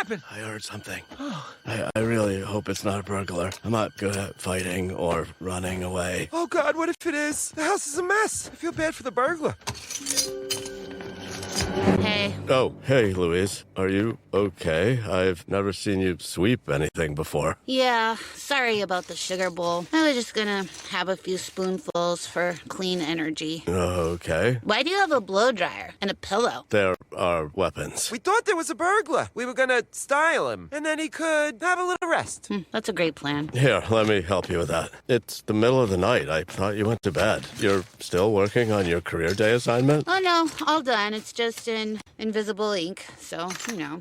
happened? I heard something. I really hope it's not a burglar. I'm not good at fighting or running away. Oh, God, what if it is? The house is a mess. I feel bad for the burglar. Hey. Oh, hey, Louise. Are you okay? I've never seen you sweep anything before. Yeah, sorry about the sugar bowl. I was just gonna have a few spoonfuls for clean energy. Okay. Why do you have a blow dryer and a pillow? There are weapons. We thought there was a burglar. We were gonna style him, and then he could have a little rest. That's a great plan. Here, let me help you with that. It's the middle of the night. I thought you went to bed. You're still working on your career day assignment? Oh, no, all done. It's just in invisible ink, so, you know.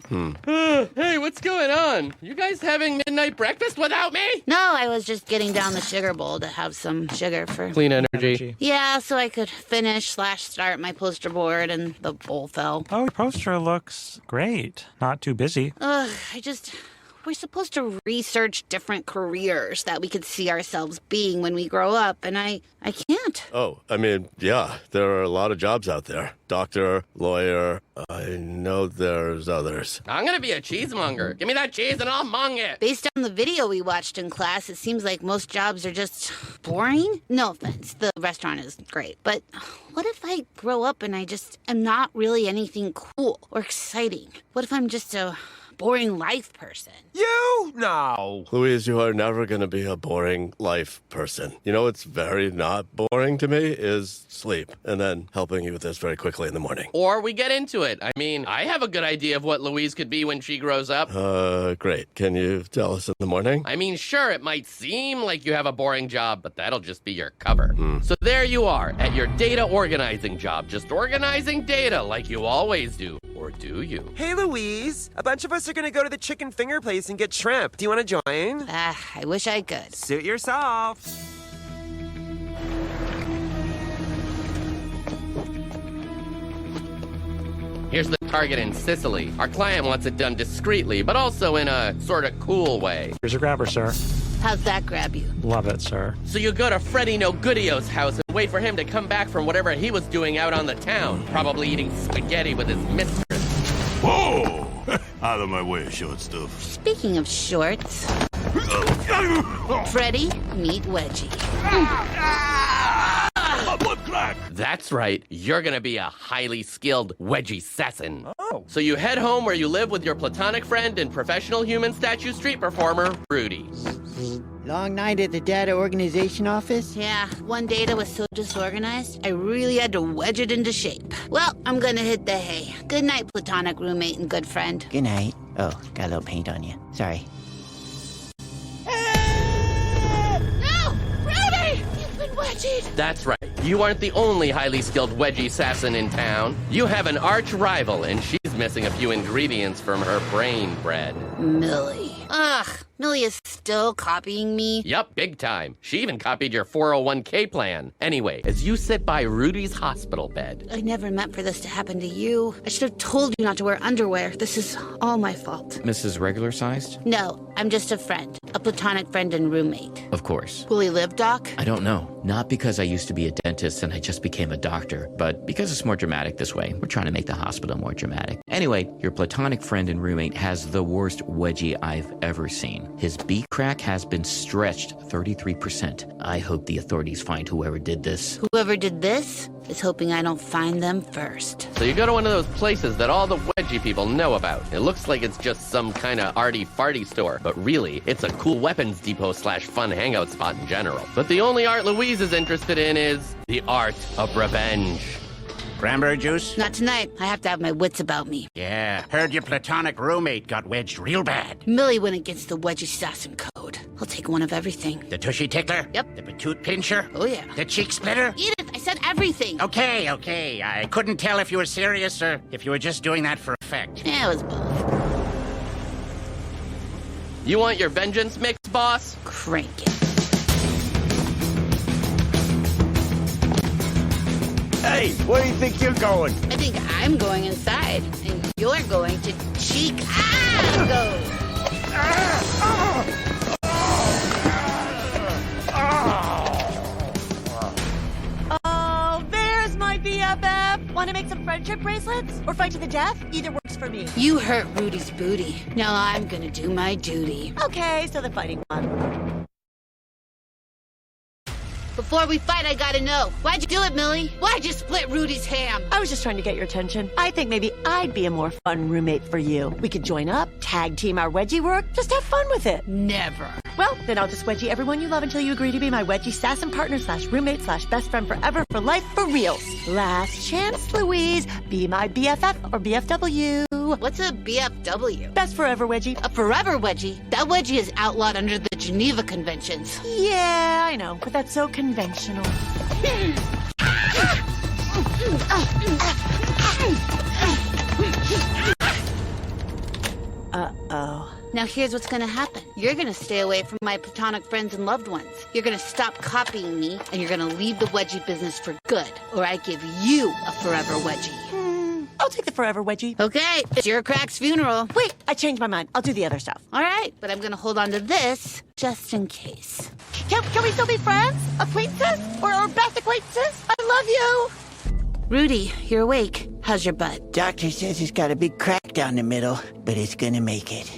Hey, what's going on? You guys having midnight breakfast without me? No, I was just getting down the sugar bowl to have some sugar for... Clean energy. Yeah, so I could finish/start my poster board, and the bowl fell. Oh, your poster looks great. Not too busy. We're supposed to research different careers that we could see ourselves being when we grow up, and I can't. Oh, I mean, yeah, there are a lot of jobs out there. Doctor, lawyer, I know there's others. I'm gonna be a cheesemonger. Give me that cheese and I'll mong it. Based on the video we watched in class, it seems like most jobs are just boring. No offense, the restaurant is great. But what if I grow up and I just am not really anything cool or exciting? What if I'm just a boring life person? You? No. Louise, you are never going to be a boring life person. You know what's very not boring to me is sleep, and then helping you with this very quickly in the morning. Or we get into it. I mean, I have a good idea of what Louise could be when she grows up. Great. Can you tell us in the morning? I mean, sure, it might seem like you have a boring job, but that'll just be your cover. So there you are, at your data organizing job, just organizing data like you always do. Or do you? Hey, Louise. A bunch of us are gonna go to the chicken finger place and get shrimp. Do you want to join? I wish I could. Suit yourself. Here's the target in Sicily. Our client wants it done discreetly, but also in a sort of cool way. Here's your grabber, sir. How's that grab you? Love it, sir. So you go to Freddie No Goodio's house and wait for him to come back from whatever he was doing out on the town, probably eating spaghetti with his mistress. Whoa! Out of my way, short stuff. Speaking of shorts, Freddie, meet Wedgie. My butt crack! That's right, you're gonna be a highly skilled wedgie assassin. Oh. So you head home where you live with your platonic friend and professional human statue street performer, Rudy. Long night at the data organization office? Yeah, one data was so disorganized, I really had to wedge it into shape. Well, I'm gonna hit the hay. Good night, platonic roommate and good friend. Good night. Oh, got a little paint on you. Sorry. No! Rudy! You've been wedgied! That's right, you aren't the only highly skilled wedgie assassin in town. You have an arch rival, and she's missing a few ingredients from her brain bread. Millie. Ugh, Millie is still copying me. Yup, big time. She even copied your 401k plan. Anyway, as you sit by Rudy's hospital bed. I never meant for this to happen to you. I should have told you not to wear underwear. This is all my fault. Mrs. Regular Sized? No, I'm just a friend. A platonic friend and roommate. Of course. Will he live, Doc? I don't know. Not because I used to be a dentist and I just became a doctor, but because it's more dramatic this way. We're trying to make the hospital more dramatic. Anyway, your platonic friend and roommate has the worst wedgie I've ever seen. His B crack has been stretched 33%. I hope the authorities find whoever did this. Whoever did this is hoping I don't find them first. So you go to one of those places that all the wedgie people know about. It looks like it's just some kind of arty-farty store, but really, it's a cool weapons depot / fun hangout spot in general. But the only art Louise is interested in is the art of revenge. Cranberry juice? Not tonight. I have to have my wits about me. Yeah, heard your platonic roommate got wedged real bad. Millie went against the wedgie assassin code. I'll take one of everything. The tushy tickler? Yep. The patoot pincher? Oh, yeah. The cheek splitter? Edith, I said everything. Okay. I couldn't tell if you were serious or if you were just doing that for effect. Yeah, it was both. You want your vengeance mix, boss? Crank it. Hey, where do you think you're going? I think I'm going inside, and you're going to cheek go. Oh, there's my BFF. Want to make some friendship bracelets? Or fight to the death? Either works for for me. You hurt Rudy's booty. Now I'm gonna do my duty. Okay, so the fighting one. Before we fight, I gotta know. Why'd you do it, Millie? Why'd you split Rudy's ham? I was just trying to get your attention. I think maybe I'd be a more fun roommate for you. We could join up, tag team our wedgie work, just have fun with it. Never. Well, then I'll just wedgie everyone you love until you agree to be my wedgie assassin partner / roommate / best friend forever for life for reals. Last chance, Louise. Be my BFF or BFW. What's a BFW? Best forever wedgie. A forever wedgie? That wedgie is outlawed under the Geneva Conventions. Yeah, I know, but that's so conventional. Uh-oh. Now here's what's gonna happen. You're gonna stay away from my platonic friends and loved ones. You're gonna stop copying me, and you're gonna leave the wedgie business for good, or I give you a forever wedgie. I'll take the forever wedgie. Okay, it's your crack's funeral. Wait, I changed my mind. I'll do the other stuff. All right, but I'm gonna hold on to this just in case. Can we still be friends? Acquaintances? Or best acquaintances? I love you. Rudy, you're awake. How's your butt? Doctor says it's got a big crack down the middle, but it's gonna make it.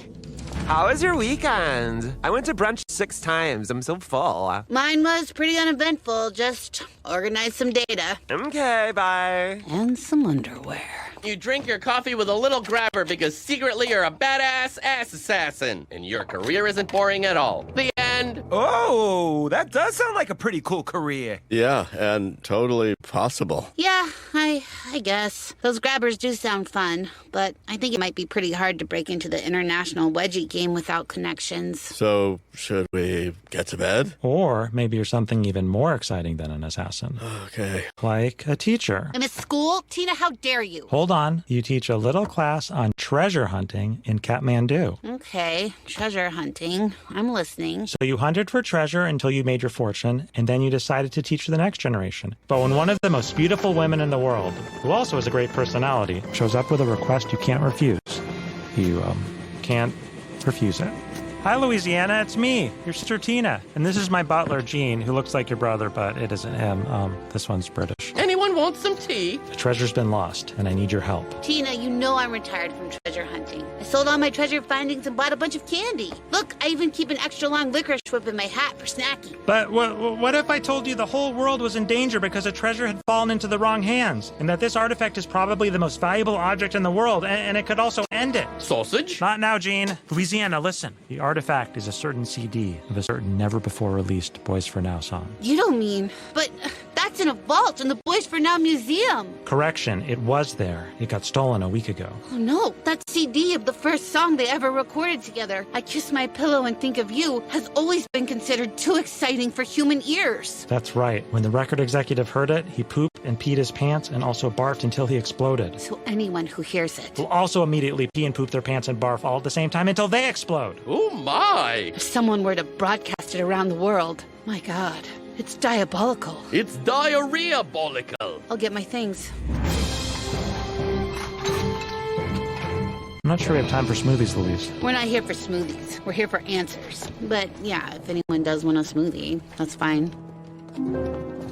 How was your weekend? I went to brunch 6 times. I'm so full. Mine was pretty uneventful. Just organized some data. Okay, bye. And some underwear. You drink your coffee with a little grabber because secretly you're a badass ass assassin, and your career isn't boring at all. The end. Oh, that does sound like a pretty cool career. Yeah, and totally possible. Yeah, I guess. Those grabbers do sound fun, but I think it might be pretty hard to break into the international wedgie game without connections. So, should we get to bed? Or maybe you're something even more exciting than an assassin. Okay. Like a teacher. I'm at school? Tina, how dare you? Hold on. You teach a little class on treasure hunting in Kathmandu. Okay, treasure hunting. I'm listening. So you hunted for treasure until you made your fortune, and then you decided to teach the next generation. But when one of the most beautiful women in the world, who also has a great personality, shows up with a request you can't refuse, you can't refuse it. Hi, Louisiana, it's me, your sister Tina. And this is my butler, Gene, who looks like your brother, but it isn't him. This one's British. Anyone want some tea? The treasure's been lost, and I need your help. Tina, you know I'm retired from treasure hunting. I sold all my treasure findings and bought a bunch of candy. Look, I even keep an extra long licorice whip in my hat for snacking. But what if I told you the whole world was in danger because a treasure had fallen into the wrong hands, and that this artifact is probably the most valuable object in the world, and it could also end it? Sausage? Not now, Gene. Louisiana, listen. The artifact is a certain CD of a certain never-before-released Boys for Now song. You don't mean... But that's in a vault in the Boys for Now museum. Correction, it was there. It got stolen a week ago. Oh no, that CD of the first song they ever recorded together, I Kiss My Pillow and Think of You, has always been considered too exciting for human ears. That's right. When the record executive heard it, he pooped and peed his pants and also barfed until he exploded. So anyone who hears it will also immediately pee and poop their pants and barf all at the same time until they explode. Oh my! If someone were to broadcast it around the world, my God, it's diabolical. It's diarrhea-bolical. I'll get my things. I'm not sure we have time for smoothies, Louise. We're not here for smoothies. We're here for answers. But yeah, if anyone does want a smoothie, that's fine.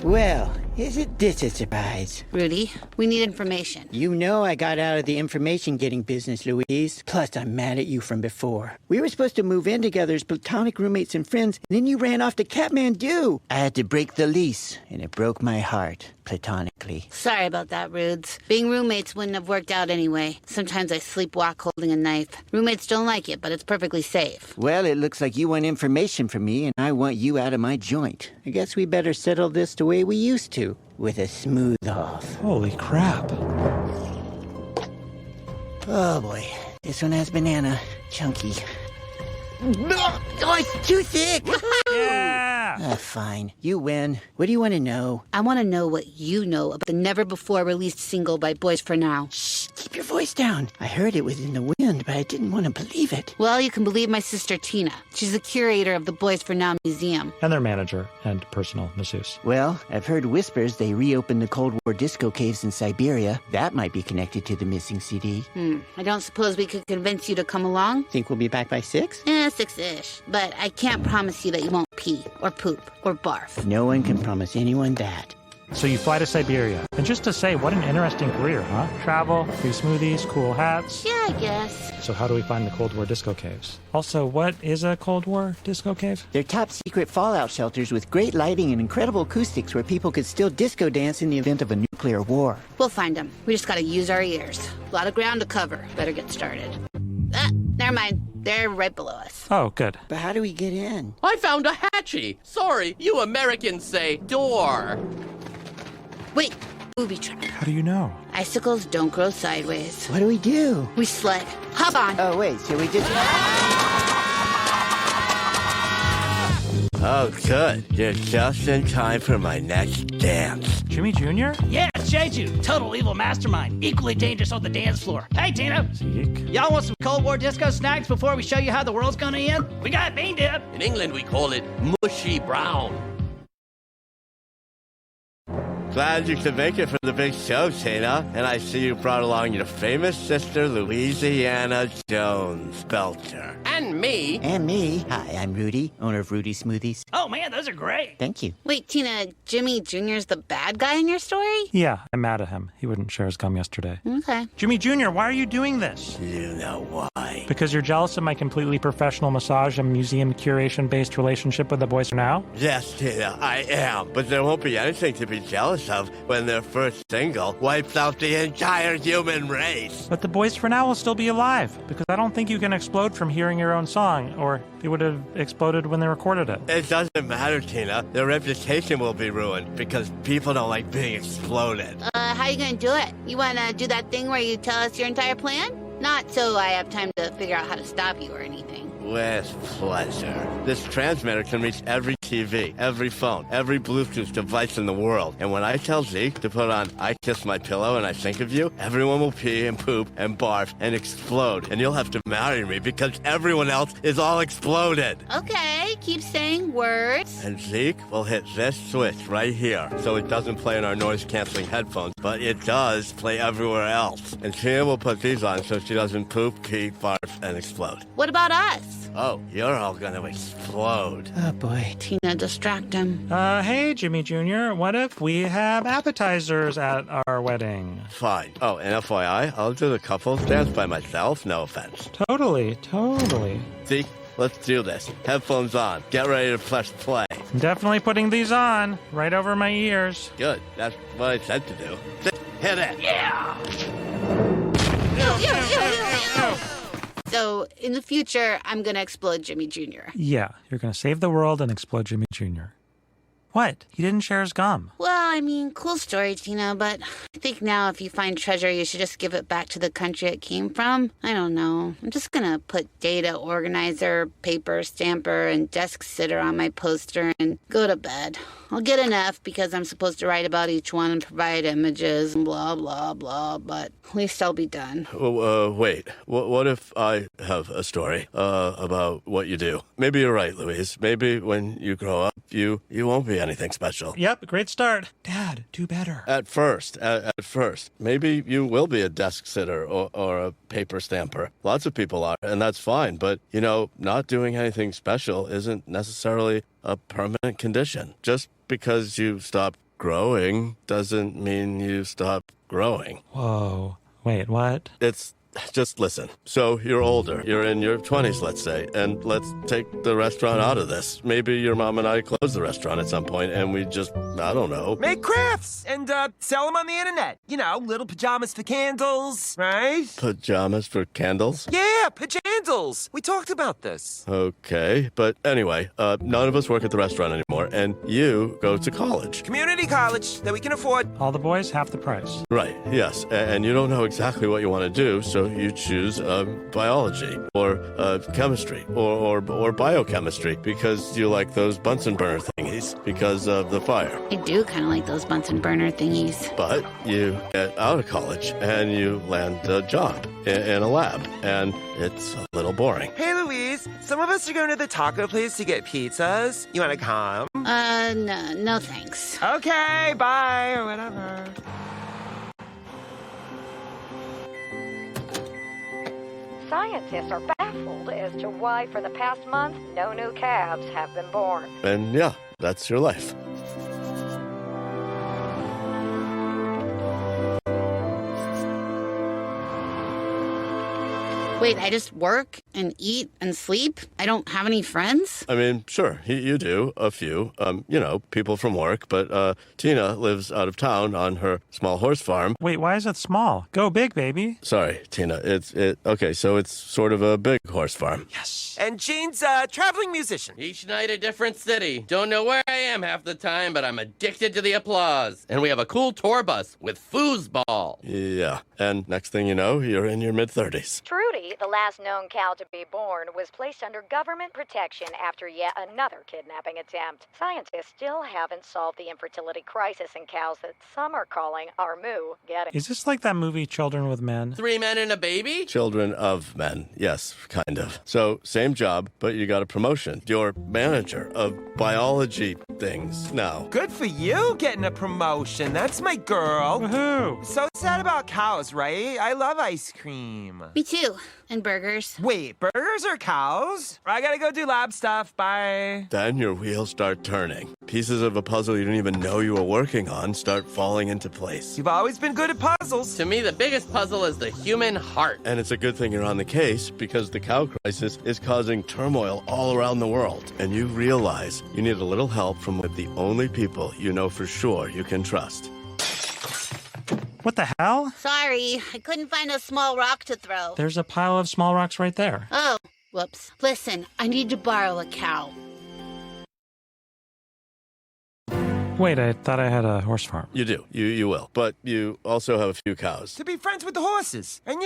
Well, isn't this a surprise? Rudy, we need information. You know I got out of the information-getting business, Louise. Plus, I'm mad at you from before. We were supposed to move in together as platonic roommates and friends, and then you ran off to Kathmandu. I had to break the lease, and it broke my heart, platonically. Sorry about that, Rudes. Being roommates wouldn't have worked out anyway. Sometimes I sleepwalk holding a knife. Roommates don't like it, but it's perfectly safe. Well, it looks like you want information from me, and I want you out of my joint. I guess we better settle this the way we used to, with a smooth off. Holy crap. Oh boy, this one has banana. Chunky. Oh, it's too thick! Yeah! Fine. You win. What do you want to know? I want to know what you know about the never-before-released single by Boys for Now. Shh, keep your voice down. I heard it was in the wind, but I didn't want to believe it. Well, you can believe my sister Tina. She's the curator of the Boys for Now museum. And their manager and personal masseuse. Well, I've heard whispers they reopened the Cold War disco caves in Siberia. That might be connected to the missing CD. I don't suppose we could convince you to come along? Think we'll be back by 6? 6-ish. But I can't promise you that you won't pee, or poop, or barf. No one can promise anyone that. So you fly to Siberia. And just to say, what an interesting career, huh? Travel, free smoothies, cool hats. Yeah, I guess. So how do we find the Cold War disco caves? Also, what is a Cold War disco cave? They're top secret fallout shelters with great lighting and incredible acoustics where people could still disco dance in the event of a nuclear war. We'll find them. We just gotta use our ears. A lot of ground to cover. Better get started. Ah, never mind. They're right below us. Oh, good. But how do we get in? I found a hatchie. Sorry, you Americans say door. Wait, booby trap. How do you know? Icicles don't grow sideways. What do we do? We sled. Hop on. Oh, wait, so we just... Oh, good. You're just in time for my next dance. Jimmy Jr.? Yeah, it's Jeju, total evil mastermind, equally dangerous on the dance floor. Hey, Tina. Zeke? Y'all want some Cold War disco snacks before we show you how the world's gonna end? We got bean dip. In England, we call it mushy brown. Glad you could make it for the big show, Tina. And I see you brought along your famous sister, Louisiana Jones Belcher. And me. And me. Hi, I'm Rudy, owner of Rudy Smoothies. Oh man, those are great. Thank you. Wait, Tina, Jimmy Jr.'s the bad guy in your story? Yeah, I'm mad at him. He wouldn't share his gum yesterday. Okay. Jimmy Jr., why are you doing this? You know why? Because you're jealous of my completely professional massage and museum curation-based relationship with the boys for now? Yes, Tina, I am. But there won't be anything to be jealous of when their first single wipes out the entire human race. But the boys for now will still be alive, because I don't think you can explode from hearing your own song, or they would have exploded when they recorded it. It doesn't matter, Tina. Their reputation will be ruined because people don't like being exploded. How you gonna do it? You wanna do that thing where you tell us your entire plan? Not so I have time to figure out how to stop you or anything. With pleasure. This transmitter can reach every TV, every phone, every Bluetooth device in the world. And when I tell Zeke to put on I Kiss My Pillow and I Think of You, everyone will pee and poop and barf and explode. And you'll have to marry me because everyone else is all exploded. Okay, keep saying words. And Zeke will hit this switch right here so it doesn't play in our noise-canceling headphones, but it does play everywhere else. And Tina will put these on so she doesn't poop, pee, barf, and explode. What about us? Oh, you're all gonna explode. Oh, boy. Tina, distract him. Hey, Jimmy Jr., what if we have appetizers at our wedding? Fine. Oh, and FYI, I'll do the couples dance by myself, no offense. Totally. Zeke, let's do this. Headphones on. Get ready to press play. I'm definitely putting these on, right over my ears. Good. That's what I said to do. Hit it. Yeah. So, in the future, I'm gonna explode Jimmy Jr. Yeah, you're gonna save the world and explode Jimmy Jr. What? He didn't share his gum. Well, I mean, cool story, Tina, but I think now if you find treasure, you should just give it back to the country it came from. I don't know. I'm just gonna put data organizer, paper stamper, and desk sitter on my poster and go to bed. I'll get an F because I'm supposed to write about each one and provide images and blah, blah, blah, but at least I'll be done. Wait. What if I have a story about what you do? Maybe you're right, Louise. Maybe when you grow up, you won't be anything special. Yep, great start. Dad, do better. At first. Maybe you will be a desk sitter or a paper stamper. Lots of people are, and that's fine. But, not doing anything special isn't necessarily a permanent condition. Just because you stop growing doesn't mean you stop growing. Whoa. Wait, what? Just listen. So you're older. You're in your 20s, let's say, and let's take the restaurant out of this. Maybe your mom and I close the restaurant at some point, and we just, I don't know. Make crafts and sell them on the internet. Little pajamas for candles, right? Pajamas for candles? Yeah, pajandles. We talked about this. Okay, but anyway, none of us work at the restaurant anymore, and you go to college. Community college that we can afford. All the boys, half the price. Right, yes, and you don't know exactly what you want to do, so you choose biology or chemistry or biochemistry because you like those Bunsen burner thingies because of the fire. I do kind of like those Bunsen burner thingies. But you get out of college and you land a job in a lab, and it's a little boring. Hey, Louise, some of us are going to the taco place to get pizzas. You want to come? No thanks. Okay, bye, or whatever. Scientists are baffled as to why, for the past month, no new calves have been born. And yeah, that's your life. Wait, I just work and eat and sleep? I don't have any friends? I mean, sure, you do, a few. People from work, but Tina lives out of town on her small horse farm. Wait, why is it small? Go big, baby. Sorry, Tina, okay, so it's sort of a big horse farm. Yes. And Gene's a traveling musician. Each night a different city. Don't know where I am half the time, but I'm addicted to the applause. And we have a cool tour bus with foosball. Yeah, and next thing you know, you're in your mid-30s. Trudy, the last known cow to be born, was placed under government protection after yet another kidnapping attempt. Scientists still haven't solved the infertility crisis in cows that some are calling our moo getting. Is this like that movie Children with Men? 3 men and a baby? Children of men, yes, kind of. So, same job, but you got a promotion. You're manager of biology things now. Good for you getting a promotion. That's my girl. Woohoo! So sad about cows, right? I love ice cream. Me too. And burgers. Wait, burgers or cows? I gotta go do lab stuff. Bye. Then your wheels start turning. Pieces of a puzzle you didn't even know you were working on start falling into place. You've always been good at puzzles. To me, the biggest puzzle is the human heart. And it's a good thing you're on the case because the cow crisis is causing turmoil all around the world. And you realize you need a little help from the only people you know for sure you can trust. What the hell? Sorry, I couldn't find a small rock to throw. There's a pile of small rocks right there. Oh, whoops. Listen, I need to borrow a cow. Wait, I thought I had a horse farm. You do. You will. But you also have a few cows. To be friends with the horses. And,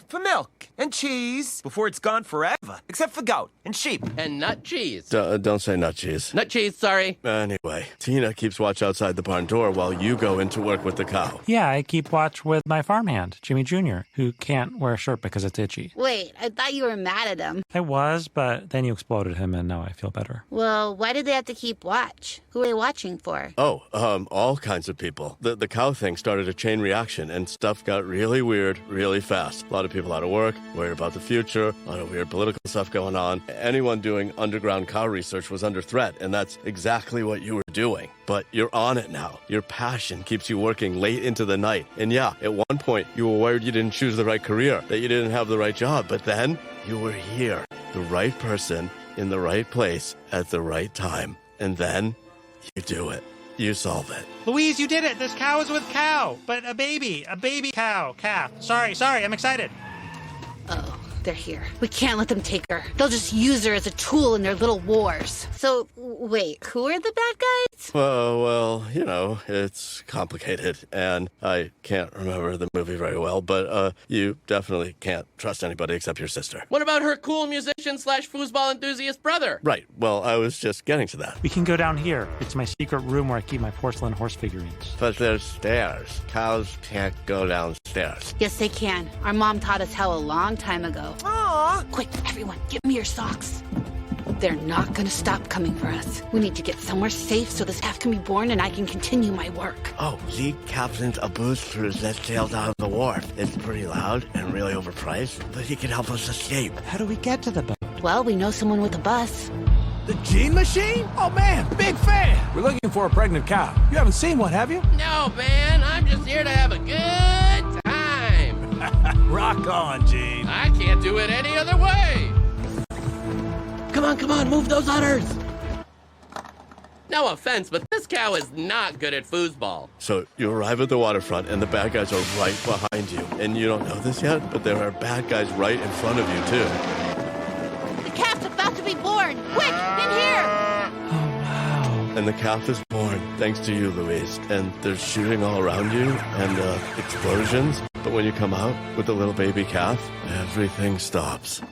for milk and cheese before it's gone forever. Except for goat and sheep. And nut cheese. Don't say nut cheese. Nut cheese, sorry. Anyway, Tina keeps watch outside the barn door while you go into work with the cow. Yeah, I keep watch with my farmhand, Jimmy Jr., who can't wear a shirt because it's itchy. Wait, I thought you were mad at him. I was, but then you exploded him and now I feel better. Well, why did they have to keep watch? Who are they watching for? Oh, all kinds of people. The cow thing started a chain reaction and stuff got really weird really fast. A lot of people out of work, worried about the future, a lot of weird political stuff going on. Anyone doing underground cow research was under threat, and that's exactly what you were doing. But you're on it now. Your passion keeps you working late into the night. And yeah, at one point you were worried you didn't choose the right career, that you didn't have the right job, but then you were here. The right person in the right place at the right time. And then you do it. You solve it. Louise, you did it! This cow is with cow! But a baby cow, calf. Sorry, I'm excited. Oh, they're here. We can't let them take her. They'll just use her as a tool in their little wars. So, wait, who are the bad guys? Well, it's complicated, and I can't remember the movie very well, but you definitely can't trust anybody except your sister. What about her cool musician / foosball enthusiast brother? Right. Well, I was just getting to that. We can go down here. It's my secret room where I keep my porcelain horse figurines. But there's stairs. Cows can't go downstairs. Yes, they can. Our mom taught us how a long time ago. Aww. Quick, everyone, give me your socks. They're not gonna stop coming for us. We need to get somewhere safe so this calf can be born and I can continue my work. Oh, lead Captain Abu's cruise that sailed out of the wharf. It's pretty loud and really overpriced, but he can help us escape. How do we get to the boat? Well, we know someone with a bus. The Gene Machine? Oh, man, big fan. We're looking for a pregnant cow. You haven't seen one, have you? No, man, I'm just here to have a good time. Rock on, Gene. I can't do it any other way. Come on, move those udders. No offense, but this cow is not good at foosball. So you arrive at the waterfront and the bad guys are right behind you. And you don't know this yet, but there are bad guys right in front of you, too. The calf's about to be born. Quick, in here. Oh, wow. And the calf is born, thanks to you, Louise. And there's shooting all around you and explosions. But when you come out with the little baby calf, everything stops.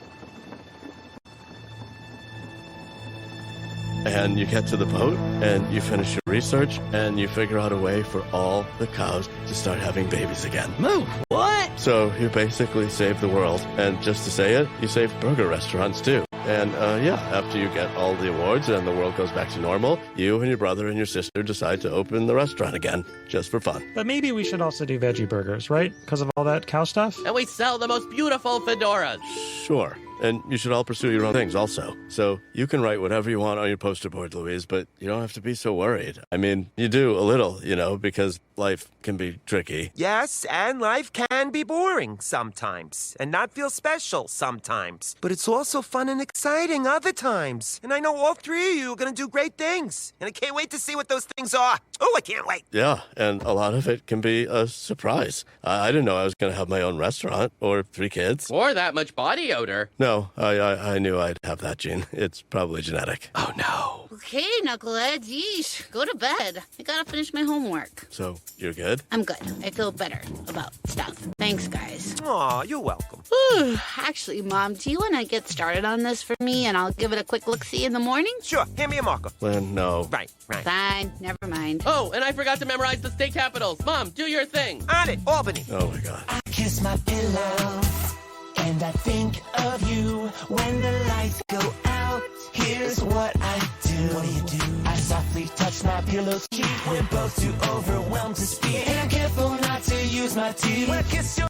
And you get to the boat, and you finish your research, and you figure out a way for all the cows to start having babies again. Move. What? So you basically save the world. And just to say it, you save burger restaurants, too. And, after you get all the awards and the world goes back to normal, you and your brother and your sister decide to open the restaurant again, just for fun. But maybe we should also do veggie burgers, right? Because of all that cow stuff? And we sell the most beautiful fedoras. Sure. And you should all pursue your own things also. So you can write whatever you want on your poster board, Louise, but you don't have to be so worried. I mean, you do a little, because life can be tricky. Yes, and life can be boring sometimes, and not feel special sometimes. But it's also fun and exciting other times. And I know all three of you are going to do great things. And I can't wait to see what those things are. Oh, I can't wait. Yeah, and a lot of it can be a surprise. I didn't know I was going to have my own restaurant or 3 kids. Or that much body odor. No, I knew I'd have that gene. It's probably genetic. Oh, no. Okay, knuckleheads, yeesh. Go to bed. I gotta finish my homework. So, you're good? I'm good. I feel better about stuff. Thanks, guys. Aw, you're welcome. Actually, Mom, do you want to get started on this for me and I'll give it a quick look-see in the morning? Sure, hand me a marker. Lynn, no. Right. Fine, never mind. Oh, and I forgot to memorize the state capitals. Mom, do your thing. On it, Albany. Oh, my God. I kiss my pillow, and I think of you when the lights go out. Here's what I do. What do? I softly touch my pillow's cheek. We're both too overwhelmed to speak, and I'm careful not to use my teeth. Well, kiss your